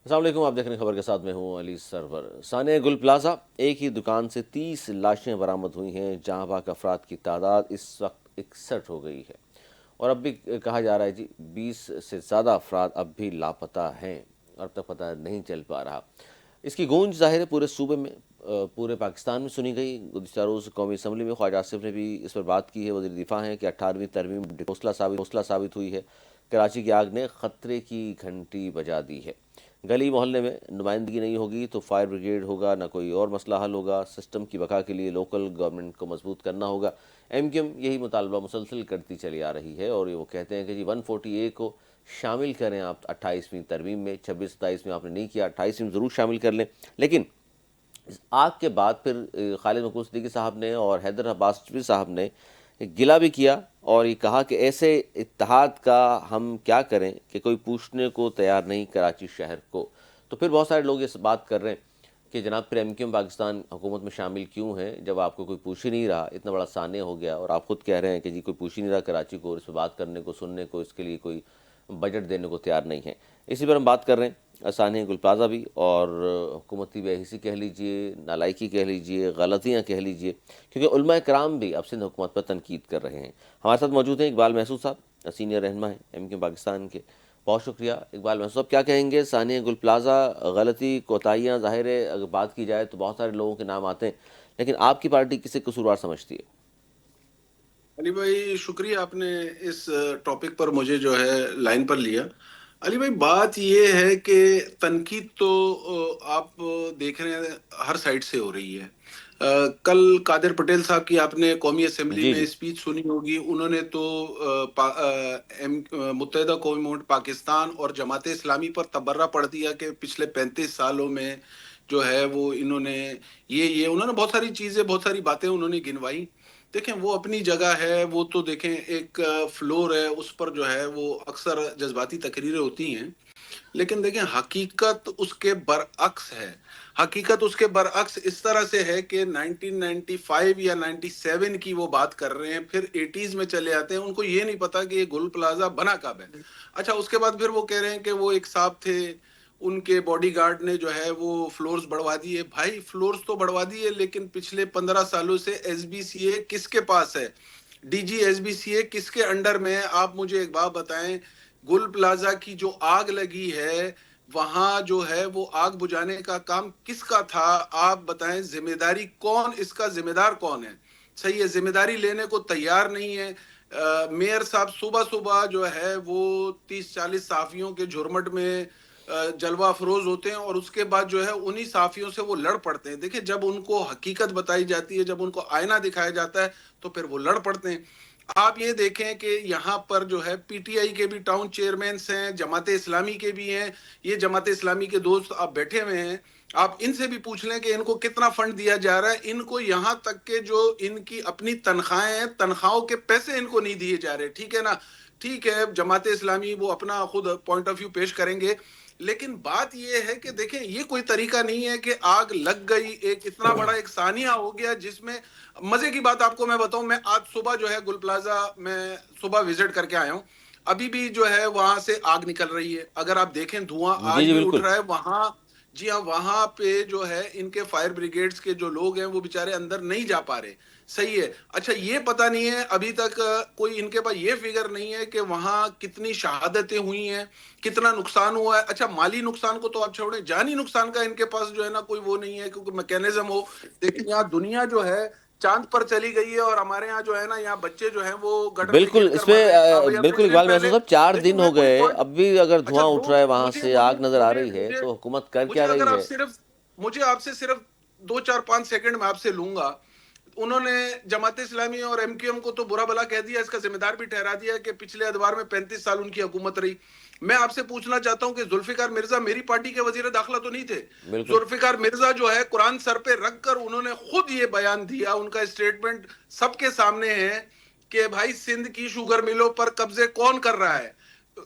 السلام علیکم، آپ دیکھ رہے ہیں خبر کے ساتھ میں ہوں علی سرور۔ سانحہ گل پلازا، ایک ہی دکان سے 30 لاشیں برآمد ہوئی ہیں، جہاں بھاگ افراد کی تعداد اس وقت 61 ہو گئی ہے، اور اب بھی کہا جا رہا ہے 20 سے زیادہ افراد اب بھی لاپتہ ہیں اور اب تک پتہ نہیں چل پا رہا۔ اس کی گونج ظاہر ہے پورے صوبے میں، پورے پاکستان میں سنی گئی۔ گزشتہ روز قومی اسمبلی میں خواجہ آصف نے بھی اس پر بات کی ہے۔ وزیر دفاع ہیں کہ 18ویں ترمیم حوصلہ ثابت ہوئی ہے۔ کراچی کی آگ نے خطرے کی گھنٹی بجا دی ہے۔ گلی محلے میں نمائندگی نہیں ہوگی تو فائر بریگیڈ ہوگا، نہ کوئی اور مسئلہ حل ہوگا۔ سسٹم کی بقا کے لیے لوکل گورنمنٹ کو مضبوط کرنا ہوگا۔ ایم کیو ایم یہی مطالبہ مسلسل کرتی چلی آ رہی ہے، اور وہ کہتے ہیں کہ 140A کو شامل کریں آپ 28ویں ترمیم میں۔ 26 27 میں آپ نے نہیں کیا، 28 میں ضرور شامل کر لیں۔ لیکن اس آگ کے بعد پھر خالد مقبول صدیقی صاحب نے اور حیدر عباس چودھری صاحب نے گلہ بھی کیا، اور یہ کہا کہ ایسے اتحاد کا ہم کیا کریں کہ کوئی پوچھنے کو تیار نہیں کراچی شہر کو۔ تو پھر بہت سارے لوگ اس بات کر رہے ہیں کہ جناب پھر ایم کیو ایم پاکستان حکومت میں شامل کیوں ہیں جب آپ کو کوئی پوچھ ہی نہیں رہا، اتنا بڑا سانحہ ہو گیا، اور آپ خود کہہ رہے ہیں کہ کوئی پوچھ ہی نہیں رہا کراچی کو، اور اس پہ بات کرنے کو، سننے کو، اس کے لیے کوئی بجٹ دینے کو تیار نہیں ہے۔ اسی پر ہم بات کر رہے ہیں سانحہ گل پلازا بھی، اور حکومتی بے حسی کہہ لیجئے، نالائکی کہہ لیجئے، غلطیاں کہہ لیجئے، کیونکہ علماء کرام بھی اب سندھ حکومت پر تنقید کر رہے ہیں۔ ہمارے ساتھ موجود ہیں اقبال محسود صاحب، سینئر رہنما ہیں ایم کیو ایم پاکستان کے۔ بہت شکریہ اقبال محسود صاحب۔ کیا کہیں گے سانحہ گل پلازا، غلطی، کوتاہیاں؟ ظاہر ہے اگر بات کی جائے تو بہت سارے لوگوں کے نام آتے ہیں، لیکن آپ کی پارٹی کسے قصوروار سمجھتی ہے؟ علی بھائی شکریہ، آپ نے اس ٹاپک پر مجھے جو ہے لائن پر لیا۔ علی بھائی بات یہ ہے کہ تنقید تو آپ دیکھ رہے ہیں ہر سائڈ سے ہو رہی ہے۔ کل قادر پٹیل صاحب کی آپ نے قومی اسمبلی جی میں جی اسپیچ سنی ہوگی، انہوں نے تو متحدہ قومی ملت پاکستان اور جماعت اسلامی پر تبرہ پڑھ دیا کہ پچھلے 35 سالوں میں جو ہے وہ انہوں نے انہوں نے بہت ساری چیزیں، بہت ساری باتیں انہوں نے گنوائی۔ دیکھیں وہ اپنی جگہ ہے، وہ تو دیکھیں ایک فلور ہے، اس پر جو ہے وہ اکثر جذباتی تقریریں ہوتی ہیں، لیکن دیکھیں حقیقت اس کے برعکس ہے۔ حقیقت اس کے برعکس اس طرح سے ہے کہ 1995 یا 97 کی وہ بات کر رہے ہیں، پھر 80s میں چلے آتے ہیں، ان کو یہ نہیں پتا کہ یہ گل پلازا بنا کب ہے۔ اچھا اس کے بعد پھر وہ کہہ رہے ہیں کہ وہ ایک صاحب تھے، ان کے باڈی گارڈ نے جو ہے وہ فلورز بڑھوا دیے۔ بھائی فلورز تو بڑھوا دیے، لیکن پچھلے 15 سالوں سے ایس بی سی اے کس کے پاس ہے؟ D G S B C A کس کے انڈر میں ہے؟ آپ مجھے ایک بات بتائیں، گل پلازا کی جو آگ لگی ہے وہاں جو ہے وہ آگ بجھانے کا کام کس کا تھا؟ آپ بتائیں ذمہ داری کون، اس کا ذمہ دار کون ہے؟ صحیح ہے، ذمہ داری لینے کو تیار نہیں ہے۔ میئر صاحب صبح صبح جو ہے وہ 30-40 صحافیوں کے جھرمٹ میں جلوہ افروز ہوتے ہیں، اور اس کے بعد جو ہے انہی صحافیوں سے وہ لڑ پڑتے ہیں۔ دیکھیں جب ان کو حقیقت بتائی جاتی ہے، جب ان کو آئینہ دکھایا جاتا ہے تو پھر وہ لڑ پڑتے ہیں۔ آپ یہ دیکھیں کہ یہاں پر جو ہے پی ٹی آئی کے بھی ٹاؤن چیئرمینس ہیں، جماعت اسلامی کے بھی ہیں، یہ جماعت اسلامی کے دوست آپ بیٹھے ہوئے ہیں، آپ ان سے بھی پوچھ لیں کہ ان کو کتنا فنڈ دیا جا رہا ہے۔ ان کو یہاں تک کہ جو ان کی اپنی تنخواہیں ہیں، تنخواہوں کے پیسے ان کو نہیں دیے جا رہے، ٹھیک ہے نا؟ ٹھیک ہے جماعت اسلامی وہ اپنا خود پوائنٹ آف ویو پیش کریں گے، لیکن بات یہ ہے کہ دیکھیں یہ کوئی طریقہ نہیں ہے کہ آگ لگ گئی، ایک اتنا بڑا ایک ثانیہ ہو گیا جس میں مزے کی بات آپ کو میں بتاؤں، میں آج صبح جو ہے گل پلازا میں صبح وزٹ کر کے آیا ہوں، ابھی بھی جو ہے وہاں سے آگ نکل رہی ہے، اگر آپ دیکھیں دھواں جی آج جی بھی اٹھ بالکل۔ رہا ہے وہاں۔ جی ہاں، وہاں پہ جو ہے ان کے فائر بریگیڈز کے جو لوگ ہیں وہ بیچارے اندر نہیں جا پا رہے۔ صحیح ہے، اچھا یہ پتہ نہیں ہے ابھی تک کوئی ان کے پاس یہ فگر نہیں ہے کہ وہاں کتنی شہادتیں ہوئی ہیں، کتنا نقصان ہوا ہے۔ اچھا مالی نقصان کو تو آپ چھوڑیں، جانی نقصان کا ان کے پاس جو ہے نا کوئی وہ نہیں ہے، کیونکہ میکینزم ہو۔ لیکن یہاں دنیا جو ہے چاند پر چلی گئی ہے، اور ہمارے یہاں جو ہے نا یہاں بچے جو ہیں وہ گٹر سے بالکل، گر کر اس مر میں رہے ہیں۔ ابھی ابھی بالکل کچھ دن اقبال محسود پہلے، صاحب 4 دیکھیں دن میں ہو کوئی گئے، پوائنٹ، اب بھی اگر اچھا دھواں دو، اٹھ رہا ہے وہاں مجھے سے، مجھے آگ نظر آ مجھے رہی ہے، مجھے تو حکومت کر مجھے کیا اگر رہی آپ ہے؟ صرف، مجھے آپ سے صرف 2-4-5 سیکنڈ میں آپ سے لوں گا۔ انہوں نے جماعت اسلامی اور ایم کیو ایم کو تو برا بلا کہہ دیا، اس کا ذمہ دار بھی ٹھہرا دیا کہ پچھلے ادوار میں 35 سال ان کی حکومت رہی۔ میں آپ سے پوچھنا چاہتا ہوں کہ ذوالفقار مرزا میری پارٹی کے وزیر داخلہ تو نہیں تھے؟ بالکل ذوالفقار مرزا جو ہے قرآن سر پہ رکھ کر انہوں نے خود یہ بیان دیا، ان کا اسٹیٹمنٹ سب کے سامنے ہے کہ بھائی سندھ کی شوگر ملوں پر قبضے کون کر رہا ہے؟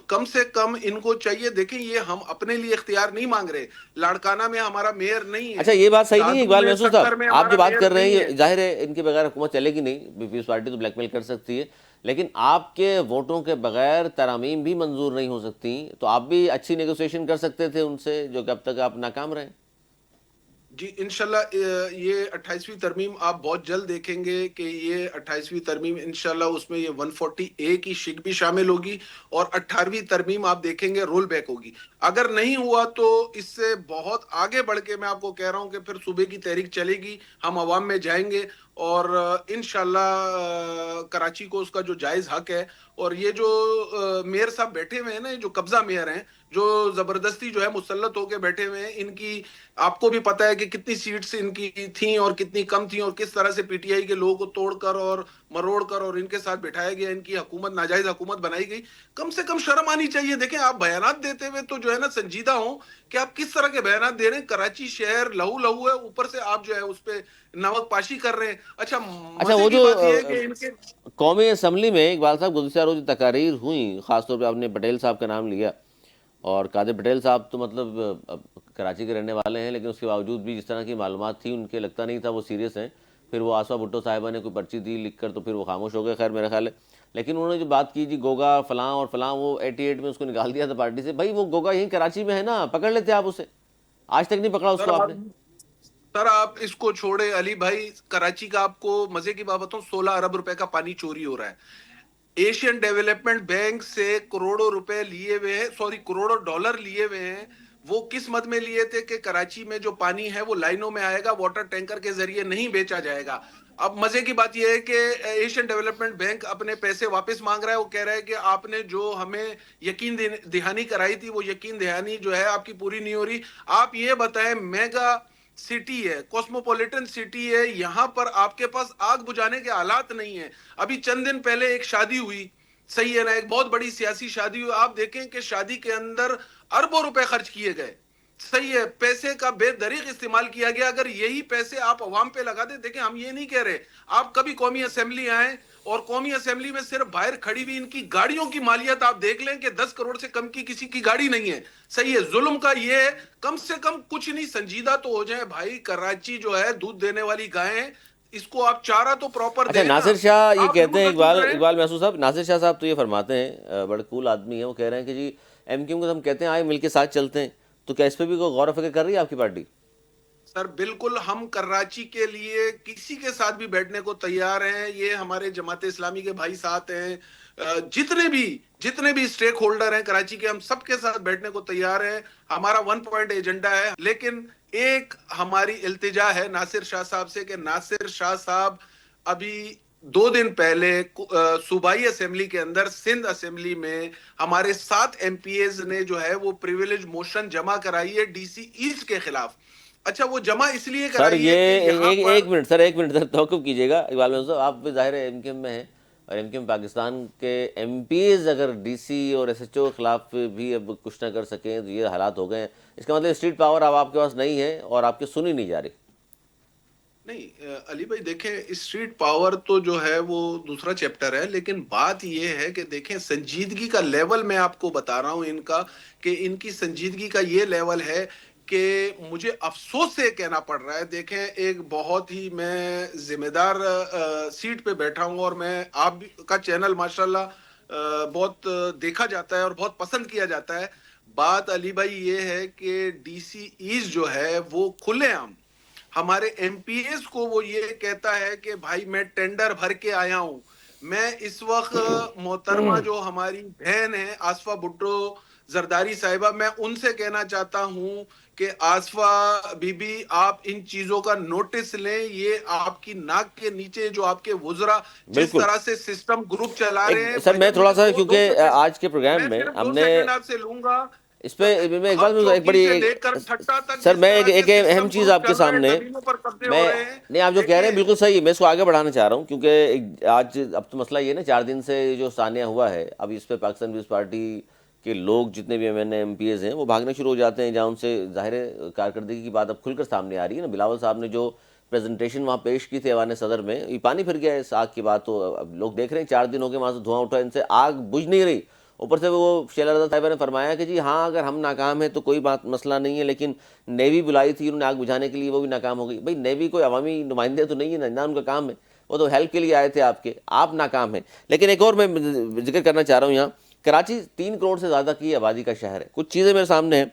تو کم سے کم ان کو چاہیے، دیکھیں یہ ہم اپنے لیے اختیار نہیں مانگ رہے، لاڑکانہ میں ہمارا میئر نہیں ہے، اچھا یہ بات صحیح نہیں ہے دادو اقبال میں محسود صاحب، سکر میں آپ جو ہمارا بات میئر کر رہے ہیں نہیں ہے۔ یہ ظاہر ہے ان کے بغیر حکومت چلے گی نہیں، پیپلز پارٹی تو بلیک میل کر سکتی ہے، لیکن آپ کے ووٹوں کے بغیر ترامیم بھی منظور نہیں ہو سکتی، تو آپ بھی اچھی نیگوسیشن کر سکتے تھے ان سے، جو کہ اب تک آپ ناکام رہے۔ جی انشاءاللہ یہ 28ویں ترمیم آپ بہت جلد دیکھیں گے کہ یہ 28ویں ترمیم انشاءاللہ اس میں یہ 140A کی شک بھی شامل ہوگی، اور 18ویں ترمیم آپ دیکھیں گے رول بیک ہوگی۔ اگر نہیں ہوا تو اس سے بہت آگے بڑھ کے میں آپ کو کہہ رہا ہوں کہ پھر صوبے کی تحریک چلے گی، ہم عوام میں جائیں گے، اور انشاءاللہ کراچی کو اس کا جو جائز حق ہے، اور یہ جو میئر صاحب بیٹھے ہوئے ہیں نا، جو قبضہ میئر ہیں، جو زبردستی جو ہے مسلط ہو کے بیٹھے ہوئے ہیں، ان کی آپ کو بھی پتا ہے کہ کتنی سیٹس ان کی تھیں اور کتنی کم تھیں، اور کس طرح سے پی ٹی آئی کے لوگوں کو توڑ کر اور مروڑ کر اور ان کے ساتھ بٹھایا گیا، ان کی حکومت ناجائز حکومت بنائی گئی۔ کم سے کم شرم آنی چاہیے۔ دیکھیں آپ بیانات دیتے ہوئے تو جو ہے نا سنجیدہ ہوں کہ آپ کس طرح کے بیانات دے رہے ہیں۔ کراچی شہر لہو لہو ہے، اوپر سے آپ جو ہے اس پہ نمک پاشی کر رہے ہیں۔ اچھا اچھا مزے وہ کی جو بات یہ ہے کہ ان کے قومی اسمبلی میں اقبال صاحب گزشتہ روز تقاریر ہوئیں، خاص طور پہ آپ نے پٹیل صاحب کا نام لیا، اور قادر پٹیل صاحب تو مطلب کراچی کے رہنے والے ہیں، لیکن اس کے باوجود بھی جس طرح کی معلومات تھی ان کے لگتا نہیں تھا وہ سیریس ہیں۔ پھر وہ آسفا بھٹو صاحبہ نے کوئی پرچی دی لکھ کر تو پھر وہ خاموش ہو گئے، خیر میرا خیال ہے۔ لیکن انہوں نے جو بات کی جی گوگا فلاں اور فلاں، وہ 88 میں اس کو نکال دیا تھا پارٹی سے۔ بھائی وہ گوگا یہیں کراچی میں ہے نا، پکڑ لیتے آپ اسے، آج تک نہیں پکڑا اس سر کو آپ آپ نے۔ سر آپ اس کو چھوڑے علی بھائی، کراچی کا آپ کو مزے کی بات بتاؤں، 16 ارب روپے کا پانی چوری ہو رہا ہے۔ ایشین ڈیولپمنٹ بینک سے کروڑوں روپے لیے ہوئے ہیں، سوری کروڑوں ڈالر لیے ہوئے ہیں۔ وہ کس مد میں لیے تھے کہ کراچی میں جو پانی ہے وہ لائنوں میں آئے گا، واٹر ٹینکر کے ذریعے نہیں بیچا جائے گا۔ اب مزے کی بات یہ ہے کہ ایشین ڈیولپمنٹ بینک اپنے پیسے واپس مانگ رہا ہے۔ وہ کہہ رہا ہے کہ آپ نے جو ہمیں یقین دہانی کرائی تھی وہ یقین دہانی جو ہے آپ کی پوری نہیں ہو رہی۔ آپ یہ بتائیں، میگا سٹی ہے، کوسموپولیٹن سٹی ہے، یہاں پر آپ کے پاس آگ بجھانے کے حالات نہیں ہیں۔ ابھی چند دن پہلے ایک شادی ہوئی، صحیح ہے نا، ایک بہت بڑی سیاسی شادی ہوئی، آپ دیکھیں کہ شادی کے اندر اربوں روپے خرچ کیے گئے، صحیح ہے، پیسے کا بے دریغ استعمال کیا گیا۔ اگر یہی پیسے آپ عوام پہ لگا دیں، دیکھیں ہم یہ نہیں کہہ رہے، آپ کبھی قومی اسمبلی آئیں اور قومی اسمبلی میں صرف باہر کھڑی ہوئی ان کی گاڑیوں کی مالیت آپ دیکھ لیں کہ 10 کروڑ سے کم کی کسی کی گاڑی نہیں ہے، صحیح ہے۔ ظلم کا یہ ہے، کم سے کم کچھ نہیں، سنجیدہ تو ہو جائیں بھائی۔ کراچی جو ہے دودھ دینے والی گائیں، اس کو آپ چارہ تو پراپر اچھا دیں نا۔ ناصر شاہ یہ آپ کہتے یوں ہیں، سے چھوٹ رہے ہیں۔ اقبال محسود صاحب، ناصر شاہ صاحب تو یہ فرماتے ہیں، بڑے کول آدمی ہیں، وہ کہہ رہے ہیں کہ جی ایم کیو کو ہم کہتے ہیں آئے مل کے ساتھ چلتے ہیں، تو کیا اس پہ بھی کوئی غور و فکر کر رہی ہے آپ کی پارٹی؟ سر بالکل، ہم کراچی کے لیے کسی کے ساتھ بھی بیٹھنے کو تیار ہیں۔ یہ ہمارے جماعت اسلامی کے بھائی ساتھ ہیں، جتنے بھی سٹیک ہولڈر ہیں کراچی کے، ہم سب کے ساتھ بیٹھنے کو تیار ہیں۔ ہمارا 1 پوائنٹ ایجنڈا ہے، لیکن ایک ہماری التجا ہے ناصر شاہ صاحب سے کہ ناصر شاہ صاحب ابھی 2 دن پہلے صوبائی اسمبلی کے اندر، سندھ اسمبلی میں ہمارے 7 ایم پی ایز نے جو ہے وہ پریویلیج موشن جمع کرائی ہے ڈی سی ایسٹ کے خلاف۔ اچھا وہ جمع اس لیے سر کرائی یہ ہے کہ یہاں پر ایک منٹ سر توقف کیجیے گا اقبال محسود صاحب، آپ بھی ظاہر ہے ایم کیو ایم میں ہیں، اور ایم کیو ایم پاکستان کے ایم پی ایز اگر ڈی سی اور ایس ایچ او کے خلاف بھی اب کچھ نہ کر سکیں تو یہ حالات ہو گئے ہیں، اس کا مطلب اسٹریٹ پاور اب آپ کے پاس نہیں ہے اور آپ کی سنی نہیں جا رہی۔ نہیں علی بھائی، دیکھیں اسٹریٹ پاور تو جو ہے وہ دوسرا چیپٹر ہے، لیکن بات یہ ہے کہ دیکھیں سنجیدگی کا لیول میں آپ کو بتا رہا ہوں ان کا، کہ ان کی سنجیدگی کا یہ لیول ہے کہ مجھے افسوس سے کہنا پڑ رہا ہے۔ دیکھیں ایک بہت ہی میں ذمہ دار سیٹ پہ بیٹھا ہوں، اور میں آپ کا چینل ماشاءاللہ بہت دیکھا جاتا ہے اور بہت پسند کیا جاتا ہے۔ بات علی بھائی یہ ہے کہ ڈی سی ایسٹ جو ہے وہ کھلے عام ہمارے ایم پی ایس کو وہ یہ کہتا ہے کہ بھائی میں ٹینڈر بھر کے آیا ہوں۔ میں اس وقت محترمہ جو ہماری بہن ہے آصفہ بھٹو زرداری صاحبہ، میں ان سے کہنا چاہتا ہوں کہ آصفہ بی بی آپ ان چیزوں کا نوٹس لیں۔ یہ آپ کی ناک کے نیچے جو آپ کے وزراء جس بالکل، طرح سے سسٹم گروپ چلا ایک رہے ہیں، سر بھائی میں جان تھوڑا مجھے سا دو کیونکہ سیکنڈ، آج کے پروگرام میں میں صرف ہم دو نے سیکنڈ آپ سے لوں گا۔ اس پہ میں ہر اقبال محسود ایک چوکی بڑی سے لے کر ٹھٹا تک سر جس میں طرح سے ایک اہم سسٹم چیز گروپ آپ کے چل رہا ہے، سامنے، زمینوں پر قبضے ہو میں رہے ہیں۔ نہیں آپ جو کہہ رہے ہیں دیکھیں بالکل صحیح، میں اس کو آگے بڑھانا چاہ رہا ہوں، کیونکہ آج اب تو مسئلہ یہ نا 4 دن سے جو ثانیہ ہوا ہے، اب اس پہ پاکستان پیپلز پارٹی کے لوگ جتنے بھی M N A M P As ہیں وہ بھاگنے شروع ہو جاتے ہیں، جہاں ان سے ظاہر کارکردگی کی بات اب کھل کر سامنے آ رہی ہے نا۔ بلاول صاحب نے جو پریزنٹیشن وہاں پیش کی تھی ایوان صدر میں، یہ پانی پھر گیا ہے اس آگ کی بات، تو اب لوگ دیکھ رہے ہیں 4 دن ہو گئے وہاں سے دھواں اٹھا، ان سے آگ بجھ نہیں رہی، اوپر سے وہ شیلا رضا صاحبہ نے فرمایا کہ جی ہاں اگر ہم ناکام ہیں تو کوئی بات مسئلہ نہیں ہے، لیکن نیوی بلائی تھی انہوں نے آگ بجھانے کے لیے، وہ بھی ناکام ہو گئی۔ بھئی نیوی کوئی عوامی نمائندے تو نہیں ہے نہ ان کا کام ہے، وہ تو ہیلپ کے لیے آئے تھے آپ کے، آپ ناکام ہیں۔ لیکن ایک اور میں ذکر کرنا چاہ رہا ہوں یہاں، کراچی 3 کروڑ سے زیادہ کی آبادی کا شہر ہے۔ کچھ چیزیں میرے سامنے ہیں،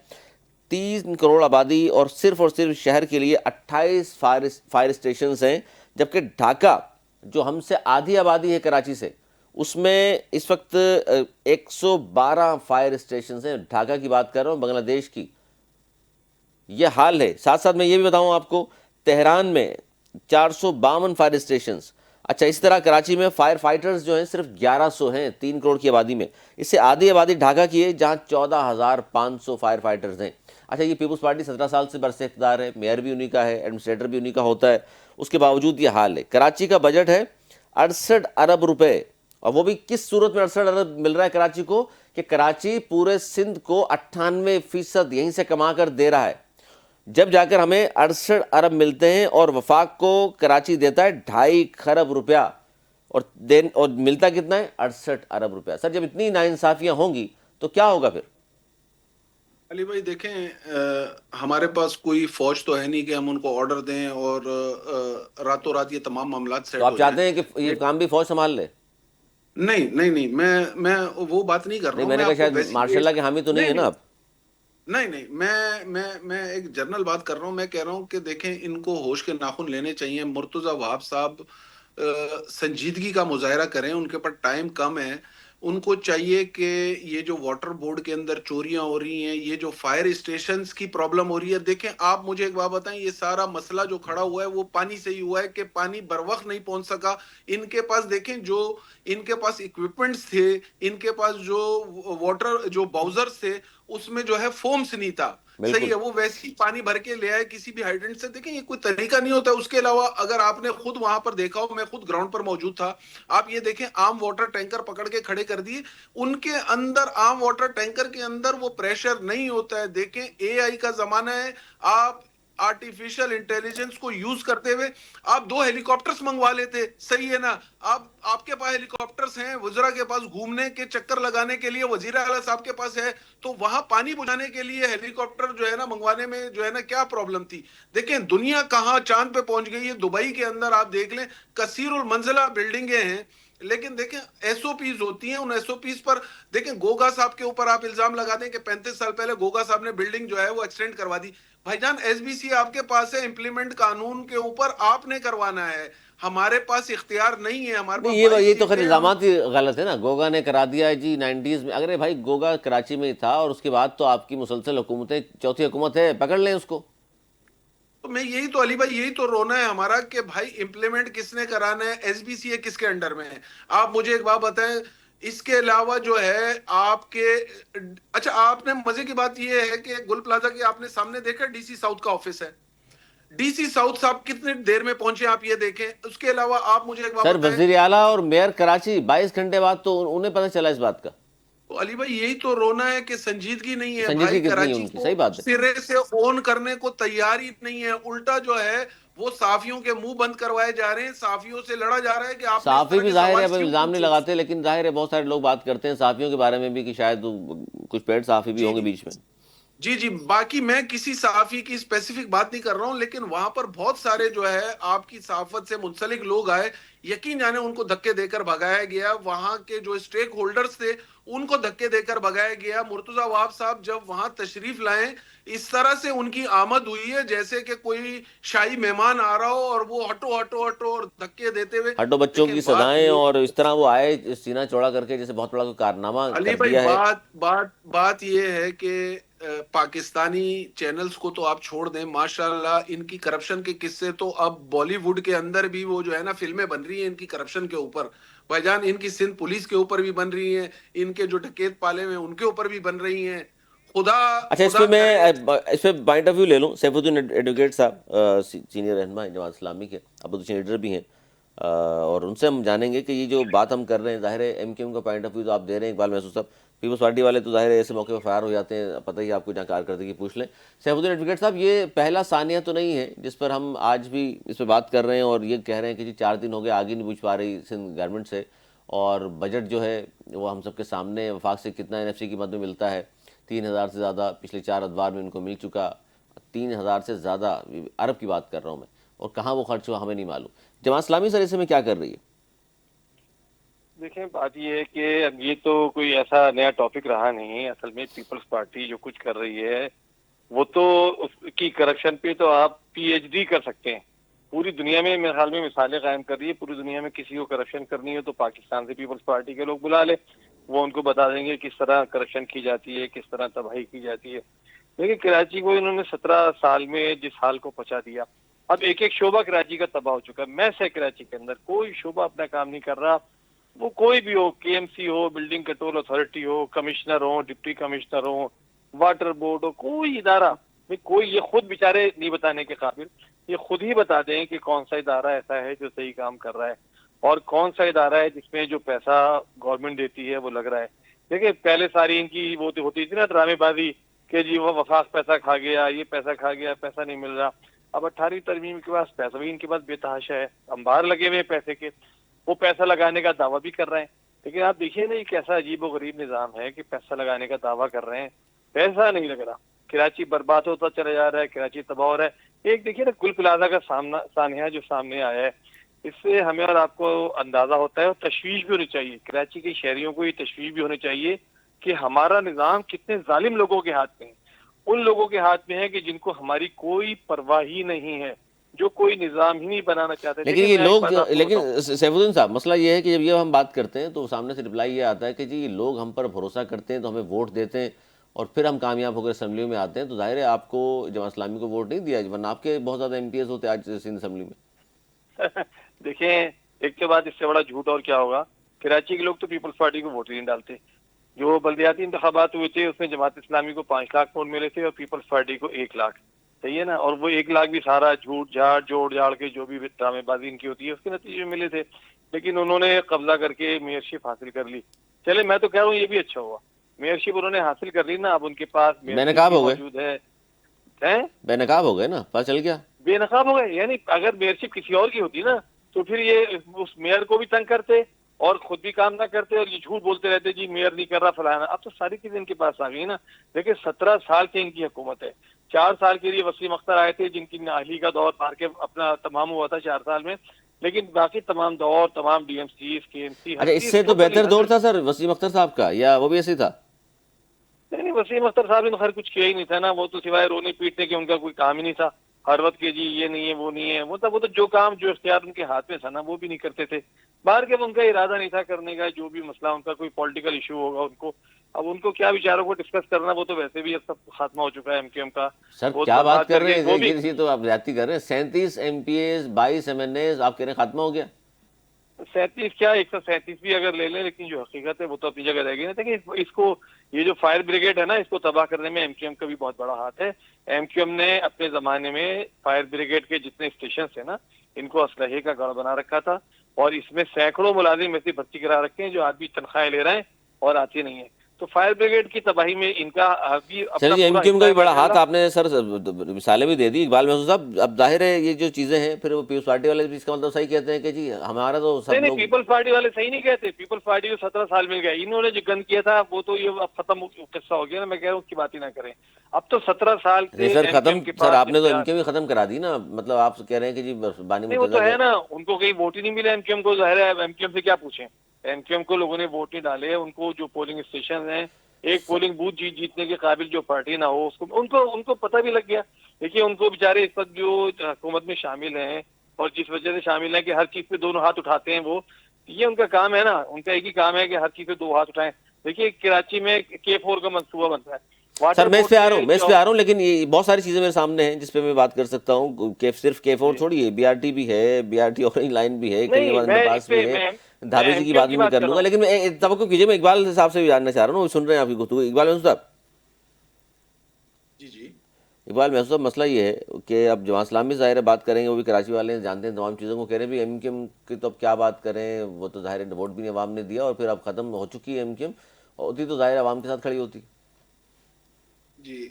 3 کروڑ آبادی اور صرف شہر کے لیے 28 فائر اسٹیشنز ہیں، جبکہ ڈھاکہ جو ہم سے آدھی آبادی ہے کراچی سے، اس میں اس وقت 112 فائر اسٹیشنز ہیں۔ ڈھاکہ کی بات کر رہا ہوں، بنگلہ دیش کی، یہ حال ہے۔ ساتھ ساتھ میں یہ بھی بتاؤں آپ کو، تہران میں 452 فائر اسٹیشنز۔ اچھا، اس طرح کراچی میں فائر فائٹرز جو ہیں صرف 1100 ہیں 3 کروڑ کی آبادی میں۔ اس سے آدھی آبادی ڈھاکہ کی ہے جہاں 14,500 فائر فائٹرز ہیں۔ اچھا، یہ پیپلز پارٹی 17 سال سے برسر اقتدار ہے، میئر بھی انہی کا ہے، ایڈمنسٹریٹر بھی انہی کا ہوتا ہے، اس کے باوجود یہ حال ہے۔ کراچی کا بجٹ ہے 68 ارب روپے، اور وہ بھی کس صورت میں 68 ارب مل رہا ہے کراچی کو، کہ کراچی پورے سندھ کو 98% یہیں سے کما کر دے رہا ہے، جب جا کر ہمیں 68 ارب ملتے ہیں، اور وفاق کو کراچی دیتا ہے 2.5 خرب روپیہ، اور ملتا کتنا ہے 68 ارب روپیہ۔ سر جب اتنی ناانصافیاں ہوں گی تو کیا ہوگا پھر؟ علی بھائی دیکھیں، ہمارے پاس کوئی فوج تو ہے نہیں کہ ہم ان کو آرڈر دیں اور راتوں رات یہ تمام معاملات تو سیٹ آپ ہو جائیں۔ چاہتے ہیں کہ یہ کام بھی فوج سنبھال لے؟ نہیں نہیں نہیں، میں وہ بات نہیں کر رہا نہیں، ہوں، میں نے میں کہا آپ کو شاید ویسی مارشاء اللہ کے حامی تو نہیں نہیں ہے نا نہیں آپ؟ نہیں نہیں، میں ایک جنرل بات کر رہا ہوں۔ میں کہہ رہا ہوں کہ دیکھیں، ان کو ہوش کے ناخن لینے چاہیے۔ مرتضی وہاب صاحب سنجیدگی کا مظاہرہ کریں، ان کے پاس ٹائم کم ہے۔ ان کو چاہیے کہ یہ جو واٹر بورڈ کے اندر چوریاں ہو رہی ہیں، یہ جو فائر اسٹیشنز کی پرابلم ہو رہی ہے، دیکھیں آپ مجھے ایک بات بتائیں، یہ سارا مسئلہ جو کھڑا ہوا ہے وہ پانی سے ہی ہوا ہے کہ پانی بر وقت نہیں پہنچ سکا۔ ان کے پاس دیکھیں، جو ان کے پاس اکوپمنٹس تھے، ان کے پاس جو واٹر جو باؤزرز تھے، اس میں جو ہے فومس نہیں تھا، صحیح بالکل۔ ہے، وہ ویسے ہی پانی بھر کے لے آئے کسی بھی ہائیڈرنٹ سے۔ دیکھیں یہ کوئی طریقہ نہیں ہوتا۔ اس کے علاوہ اگر آپ نے خود وہاں پر دیکھا ہو، میں خود گراؤنڈ پر موجود تھا، آپ یہ دیکھیں عام واٹر ٹینکر پکڑ کے کھڑے کر دیے، ان کے اندر عام واٹر ٹینکر کے اندر وہ پریشر نہیں ہوتا ہے۔ دیکھیں اے آئی کا زمانہ ہے، آپ آرٹیفیشل انٹیلیجنس کو یوز کرتے ہوئے آپ 2 ہیلی کاپٹرز منگوا لیتے، صحیح ہے نا؟ آپ کے پاس ہیلی کاپٹرز ہیں، وزراء کے پاس گھومنے کے چکر لگانے کے لیے، وزیر اعلیٰ صاحب کے پاس ہے، تو وہاں پانی بجھانے کے لیے ہیلی کاپٹر جو ہے نا منگوانے میں جو ہے نا کیا پرابلم تھی؟ دیکھیں دنیا کہاں چاند پہ پہنچ گئی ہے۔ دبئی کے اندر آپ دیکھ لیں، کثیر المنزلہ بلڈنگیں ہیں، لیکن دیکھیں ایس او پیز ہوتی ہیں، ان ایس او پیز پر دیکھیں گوگا صاحب کے اوپر آپ الزام لگا دیں کہ 35 سال پہلے گوگا صاحب نے بلڈنگ جو ہے وہ ایکسٹینڈ کروا دی۔ بھائی جان، ایس بی سی آپ کے پاس ہے، امپلیمنٹ قانون کے اوپر آپ نے کروانا ہے، ہمارے پاس اختیار نہیں ہے۔ ہمارے نہیں، پاس یہ 22 تو خیر سیٹیں ہم الزامات ہی غلط ہے نا، گوگا نے کرا دیا ہے جی 90s میں۔ اگر بھائی گوگا کراچی میں ہی تھا، اور اس کے بعد تو آپ کی مسلسل حکومتیں، چوتھی حکومت ہے، پکڑ لیں اس کو۔ تو میں یہی تو علی بھائی یہی تو رونا ہے ہمارا کہ بھائی امپلیمنٹ کس نے کرانا ہے، ایس بی سی ہے کس کے انڈر میں ہے؟ آپ مجھے ایک بات بتائیں، اس کے علاوہ جو ہے آپ کے، اچھا آپ نے مزے کی بات یہ ہے کہ گل پلازا کے آپ نے سامنے دیکھا ڈی سی ساؤتھ کا آفس ہے، ڈی سی ساؤتھ صاحب کتنے دیر میں پہنچے آپ یہ دیکھیں۔ اس کے علاوہ آپ مجھے ایک بات سر بتائیں، وزیر اعلیٰ اور میئر کراچی 22 گھنٹے بعد تو انہیں پتہ چلا اس بات کا۔ تو علی بھائی یہی تو رونا ہے کہ سنجیدگی نہیں ہے بھائی، سنجیدگی کتنی ہے کراچی ان کی، کو صحیح بات ہے۔ سرے سے اون کرنے کو تیار ہی نہیں ہے، الٹا جو ہے وہ صحافیوں کے منہ بند کروائے جا رہے ہیں، صحافیوں سے لڑا جا رہا ہے کہ آپ نے اس صحافی طرح بھی کے ظاہر ہے، سوال اب کیوں الزام نہیں پوچھے۔ لگاتے، لیکن ظاہر ہے بہت سارے لوگ بات کرتے ہیں صحافیوں کے بارے میں بھی کہ شاید کچھ پیڈ صحافی بھی جی ہوں گے جی بیچ میں۔ جی جی، باقی میں کسی صحافی کی اسپیسیفک بات نہیں کر رہا ہوں، لیکن وہاں پر بہت سارے جو ہے آپ کی صحافت سے منسلک لوگ آئے، یقین جانے ان کو دھکے دے کر بھگایا گیا، وہاں کے جو اسٹیک ہولڈرز تھے ان کو دھکے دے کر بھگایا گیا۔ مرتضی وہاب صاحب جب وہاں تشریف لائیں، اس طرح سے ان کی آمد ہوئی ہے جیسے کہ کوئی شاہی مہمان آ رہا ہو، اور وہ ہٹو ہٹو ہٹو اور دھکے دیتے ہوئے۔ ہٹو بچوں دیکھیں کی بات صدائیں، یہ، اور اس طرح وہ آئے سینہ چوڑا کر کے جیسے بہت بڑا کوئی کارنامہ علی کر بھائی دیا ہے۔ بات یہ ہے کہ پاکستانی چینلز کو تو آپ چھوڑ دیں، ماشاءاللہ ان کی کرپشن کے قصے تو اب بالی ووڈ کے اندر بھی وہ جو ہے نا فلمیں بن رہی ہیں ان کی کرپشن کے اوپر، بھائی جان ان کی سندھ پولیس کے اوپر بھی بن رہی ہیں، ان کے جو ڈکیت پالے ہوئے ان کے اوپر بھی بن رہی ہیں۔ خدا اچھا، اس خدا پہ میں کرے۔ اس پہ پوائنٹ آف ویو لے لوں۔ سیف الدین ایڈوکیٹ صاحب سینئر رہنما ہیں جماعت اسلامی کے، اپوزیشن لیڈر بھی ہیں، اور ان سے ہم جانیں گے کہ یہ جو بات ہم کر رہے ہیں، ظاہر ہے ایم کیو ایم کا پوائنٹ آف ویو تو آپ دے رہے ہیں اقبال محسود صاحب، پیپلز پارٹی والے تو ظاہر ہے ایسے موقع پہ فرار ہو جاتے ہیں، پتہ ہی آپ کو جہاں کارکردگی پوچھ لیں۔ سیف الدین ایڈوکیٹ صاحب، یہ پہلا ثانیہ تو نہیں ہے جس پر ہم آج بھی اس پہ بات کر رہے ہیں اور یہ کہہ رہے ہیں کہ جی 4 دن ہو گئے آگ ہی نہیں بجھ پا رہی سندھ گورنمنٹ سے، اور بجٹ جو ہے وہ ہم سب کے سامنے ہے۔ وفاق سے کتنا NFC کی مد میں ملتا ہے، 3,000 سے زیادہ پچھلے 4 ادوار میں ان کو مل چکا، 3,000 سے زیادہ ارب کی بات کر رہا ہوں میں، اور کہاں وہ خرچ ہوا ہمیں نہیں معلوم۔ جماعت اسلامی سر ایسے میں کیا کر رہی ہے؟ دیکھیں بات یہ ہے کہ اب یہ تو کوئی ایسا نیا ٹاپک رہا نہیں، اصل میں پیپلز پارٹی جو کچھ کر رہی ہے وہ تو اس کی کرپشن پہ تو آپ PhD کر سکتے ہیں۔ پوری دنیا میں میرے خیال میں مثالیں قائم کر رہی ہے، پوری دنیا میں کسی کو کرپشن کرنی ہے تو پاکستان سے پیپلز پارٹی کے لوگ بلا لے، وہ ان کو بتا دیں گے کس طرح کرپشن کی جاتی ہے، کس طرح تباہی کی جاتی ہے۔ لیکن کراچی کو انہوں نے 17 سال میں جس حال کو پہنچا دیا، اب ایک ایک شعبہ کراچی کا تباہ ہو چکا ہے۔ میس ہے کراچی کے اندر، کوئی شعبہ اپنا کام نہیں کر رہا، وہ کوئی بھی ہو، KMC ہو، بلڈنگ کنٹرول اتھارٹی ہو، کمشنر ہو، ڈپٹی کمشنر ہو، واٹر بورڈ ہو، کوئی ادارہ کوئی، یہ خود بیچارے نہیں بتانے کے قابل، یہ خود ہی بتا دیں کہ کون سا ادارہ ایسا ہے جو صحیح کام کر رہا ہے اور کون سا ادارہ ہے جس میں جو پیسہ گورنمنٹ دیتی ہے وہ لگ رہا ہے۔ دیکھیں پہلے ساری ان کی وہ ہوتی تھی نا ڈرامے بازی کہ جی وہ وفاق پیسہ کھا گیا، یہ پیسہ کھا گیا، پیسہ نہیں مل رہا۔ اب 18ویں ترمیم کے پاس پیسہ بھی ان کے پاس بے تحاشا ہے، انبار لگے ہوئے ہیں پیسے کے، وہ پیسہ لگانے کا دعویٰ بھی کر رہے ہیں۔ لیکن آپ دیکھیے نا یہ کیسا عجیب و غریب نظام ہے کہ پیسہ لگانے کا دعویٰ کر رہے ہیں، پیسہ نہیں لگ رہا، کراچی برباد ہوتا چلا جا رہا ہے، کراچی تباہ ہو رہا ہے۔ ایک دیکھیے نا گل پلازا کا سانحہ جو سامنے آیا ہے، اس سے ہمیں اور آپ کو اندازہ ہوتا ہے اور تشویش بھی ہونی چاہیے، کراچی کے شہریوں کو یہ تشویش بھی ہونی چاہیے کہ ہمارا نظام کتنے ظالم لوگوں کے ہاتھ میں ہے، ان لوگوں کے ہاتھ میں ہے کہ جن کو ہماری کوئی پرواہ ہی نہیں ہے، جو کوئی نظام ہی نہیں بنانا چاہتے۔ لیکن دیکھیں یہ میں ایک لوگ بات آپ کو لیکن بتاؤں، سیف الدین صاحب مسئلہ یہ ہے کہ جب یہ ہم بات کرتے ہیں تو سامنے سے رپلائی یہ آتا ہے کہ جی لوگ ہم پر بھروسہ کرتے ہیں تو ہمیں ووٹ دیتے ہیں اور پھر ہم کامیاب ہو کر اسمبلیوں میں آتے ہیں، تو ظاہر ہے آپ کو جماعت اسلامی کو ووٹ نہیں دیا، ورنہ آپ کے بہت زیادہ MPs ہوتے آج سندھ اسمبلی میں۔ دیکھیں ایک کے بعد اس سے بڑا جھوٹ اور کیا ہوگا، کراچی کے لوگ تو پیپلز پارٹی کو ووٹ ہی نہیں ڈالتے۔ جو بلدیاتی انتخابات ہوئے تھے اس میں جماعت اسلامی کو 5 لاکھ ووٹ ملے تھے اور پیپلز پارٹی کو 1 لاکھ، صحیح ہے نا، اور وہ 1 لاکھ بھی سارا جھوٹ جھاڑ جوڑ جاڑ کے جو بھی ڈرامے بازی ان کی ہوتی ہے اس کے نتیجے میں ملے تھے، لیکن انہوں نے قبضہ کر کے میئرشپ حاصل کر لی۔ چلے میں تو کہہ رہا ہوں یہ بھی اچھا ہوا، میئرشپ انہوں نے حاصل کر لی نا، اب ان کے پاس بے میئرشپ نقاب بھی ہو گئے، موجود ہے، ہیں بے نقاب ہو گئے نا، پتہ چل گیا۔ بے نقاب ہو گئے۔ یعنی اگر میئرشپ کسی اور کی ہوتی نا تو پھر یہ اس میئر کو بھی تنگ کرتے اور خود بھی کام نہ کرتے اور یہ جھوٹ بولتے رہتے جی میئر نہیں کر رہا فلانا۔ اب تو ساری چیزیں ان کے پاس آ گئی نا۔ دیکھیں 17 سال سے ان کی حکومت ہے، 4 سال کے لیے وسیم اختر آئے تھے جن کی نااہلی کا دور پار کے اپنا تمام ہوا تھا 4 سال میں، لیکن باقی تمام دور، تمام DMCs KMC ہر اچھا، اس چیز سے تو ٹوٹلی بہتر دور تھا سر وسیم اختر صاحب کا، یا وہ بھی ایسے ہی تھا؟ نہیں وسیم اختر صاحب نے تو خیر کچھ کیا ہی نہیں تھا نا، وہ تو سوائے رونے پیٹنے کے ان کا کوئی کام ہی نہیں تھا، ہر وقت کے جی یہ نہیں ہے وہ نہیں ہے، وہ تو جو کام جو اختیار ان کے ہاتھ میں تھا نا وہ بھی نہیں کرتے تھے، باہر کے ان کا ارادہ نہیں تھا کرنے کا، جو بھی مسئلہ ان کا کوئی پولیٹیکل ایشو ہوگا ان کو، اب ان کو کیا بیچاروں کو ڈسکس کرنا، وہ تو ویسے بھی اب سب خاتمہ ہو چکا ہے MQM کا، سر وہ کیا برباد بات کر کر رہے کے وہ ہیں، بھی۔ یہ تو آپ زیادتی کر رہے ہیں، 37 MPs 22 MNAs آپ کہہ رہے ہیں خاتمہ ہو گیا؟ 37 کیا 137 بھی اگر لے لیں، لیکن جو حقیقت ہے وہ تو اپنی جگہ رہ گئی نا۔ دیکھیں اس کو یہ جو فائر بریگیڈ ہے نا اس کو تباہ کرنے میں MQM کا بھی بہت بڑا ہاتھ ہے۔ MQM نے اپنے زمانے میں فائر بریگیڈ کے جتنے اسٹیشنز ہیں نا ان کو اسلحے کا گڑھ بنا رکھا تھا اور اس میں سینکڑوں ملازم ایسے بھرتی کرا رکھے ہیں جو آدمی تنخواہیں لے رہے ہیں اور آتے نہیں ہیں، تو فائر بریگیڈ کی تباہی میں ان کا بھی چلیے اپنا جی، پورا MQM حصہ کا ہے بھی بڑا ماشاء ہاتھ اللہ۔ آپ نے سر مثالیں بھی دے دی اقبال محسود صاحب، اب ظاہر ہے یہ جو چیزیں ہیں پھر وہ پیپلز پارٹی والے بھی اس کا مطلب صحیح کہتے ہیں کہ جی ہمارا تو نہیں سب نہیں لوگ۔ پیپلز پارٹی والے صحیح نہیں کہتے، پیپلز پارٹی کو 17 سال مل گئے، انہوں نے جو گند کیا تھا وہ تو یہ اب ختم قصہ ہو گیا نا، میں کہہ رہا ہوں اس کی بات ہی نہ کریں، اب تو 17 سال نہیں سے سر ختم، MQM کے سر پاس آپ نے تو اختیار۔ MQM بھی ختم کرا دی نا، مطلب آپ کہہ رہے ہیں کہ جی بانی نہیں وہ مرتضیٰ تو کے۔ ہے نا، ان کو کہیں ووٹ ہی نہیں ملے MQM کو، ظاہر ہے MQM سے کیا پوچھیں، MQM کو لوگوں نے ووٹ نہیں ڈالے، ان کو جو پولنگ اسٹیشن ہیں ایک پولنگ بوتھ جیتنے کے قابل جو پارٹی نہ ہو اس کو ان کو پتہ بھی لگ گیا۔ دیکھیے ان کو بیچارے اس وقت جو حکومت میں شامل ہیں اور جس وجہ سے شامل ہیں کہ ہر چیز پہ دونوں ہاتھ اٹھاتے ہیں، وہ یہ ان کا کام ہے نا، ان کا ایک ہی کام ہے کہ ہر چیز پہ 2 ہاتھ اٹھائیں۔ دیکھیے کراچی میں K4 کا منصوبہ بن رہا ہے، سر واٹر میں اس بورڈ پہ آ رہا سے ہوں، جو لیکن یہ بہت ساری چیزیں میرے سامنے ہیں جس پہ میں بات کر سکتا ہوں، کہ صرف K4 جی تھوڑی ہے، BRT بھی ہے، BRT اورنج لائن بھی ہے، کریم نہیں آباد انڈر میں اس پاس پہ بھی ہے، میں دھابے جی کی MQM بات کی بھی میں بات کر کر رہا لوں گا، ہوں۔ لیکن میں توقع کیجیے، میں اقبال صاحب سے بھی جاننا چاہ رہا ہوں، وہ سن رہے ہیں آپ کی گفتگو۔ اقبال محسود صاحب، جی جی اقبال محسود صاحب مسئلہ یہ ہے کہ اب جماعت اسلامی ظاہر ہے بات کریں گے، وہ بھی کراچی والے ہیں، جانتے ہیں تمام چیزوں کو، کہہ رہے ہیں بھی MQM کی تو اب کیا بات کریں، وہ تو ظاہر ہے ووٹ بھی عوام نے دیا اور پھر اب ختم ہو چکی ہے MQM، ہوتی تو ظاہر عوام کے ساتھ کھڑی ہوتی۔ جی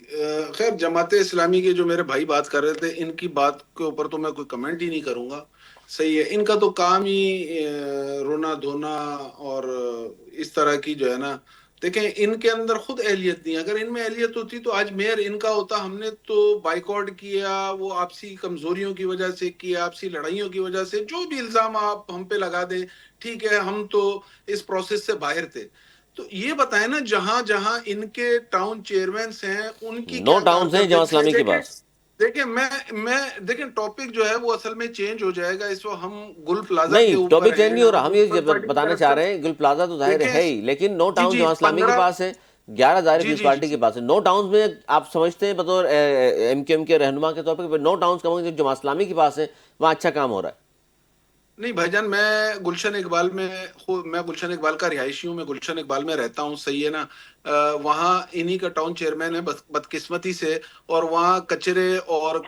خیر جماعت اسلامی کے جو میرے بھائی بات کر رہے تھے ان کی بات کے اوپر تو میں کوئی کمنٹ ہی نہیں کروں گا، صحیح ہے، ان کا تو کام ہی رونا دھونا اور اس طرح کی جو ہے نا، دیکھیں ان کے اندر خود اہلیت نہیں ہے، اگر ان میں اہلیت ہوتی تو آج میئر ان کا ہوتا، ہم نے تو بائیکاٹ کیا، وہ آپسی کمزوریوں کی وجہ سے کیا، آپسی لڑائیوں کی وجہ سے، جو بھی الزام آپ ہم پہ لگا دیں ٹھیک ہے، ہم تو اس پروسیس سے باہر تھے۔ تو یہ بتائیں نا، جہاں جہاں ان کے ٹاؤن چیئرمینس ہیں ان کی 9 کیا ٹاؤنز ہیں جماعت کارکردگی ہے، اسلامی کے دیکھیں پاس. دیکھیں میں دیکھیں ٹاپک جو ہے وہ اصل میں چینج ہو جائے گا، اس وقت ہم گل پلازا کے نہیں اوپر ٹاپک چینج ہیں، نہیں ہو ہم رہا، ہم یہ پیپلز پارٹی کی بتانا طرف چاہ سے رہے ہیں گل پلازا تو ظاہر دیکھیں، ہے ہی، لیکن 9 جی ٹاؤن جی جماعت اسلامی کے 15 پاس ہے، 11 ظاہر جی پیپلز جی پارٹی کے پاس ہے. 9 ٹاؤنز میں آپ سمجھتے ہیں بطور ایم کیو ایم کے رہنما کے طور پہ 9 ٹاؤنز کا جو جماعت اسلامی کے پاس ہے وہاں اچھا کام ہو رہا ہے؟ نہیں بھائی جان، میں گلشن اقبال کا رہائشی ہوں، میں گلشن اقبال میں رہتا ہوں، صحیح ہے نا، وہاں انہی کا ٹاؤن چیئرمین ہے بدقسمتی سے، اور وہاں کچرے اور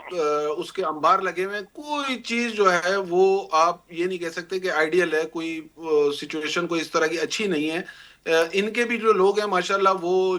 اس کے انبار لگے ہوئے ہیں، کوئی چیز جو ہے وہ آپ یہ نہیں کہہ سکتے کہ آئیڈیل ہے، کوئی سچویشن کوئی اس طرح کی اچھی نہیں ہے۔ ان کے بھی جو لوگ ہیں ماشاءاللہ وہ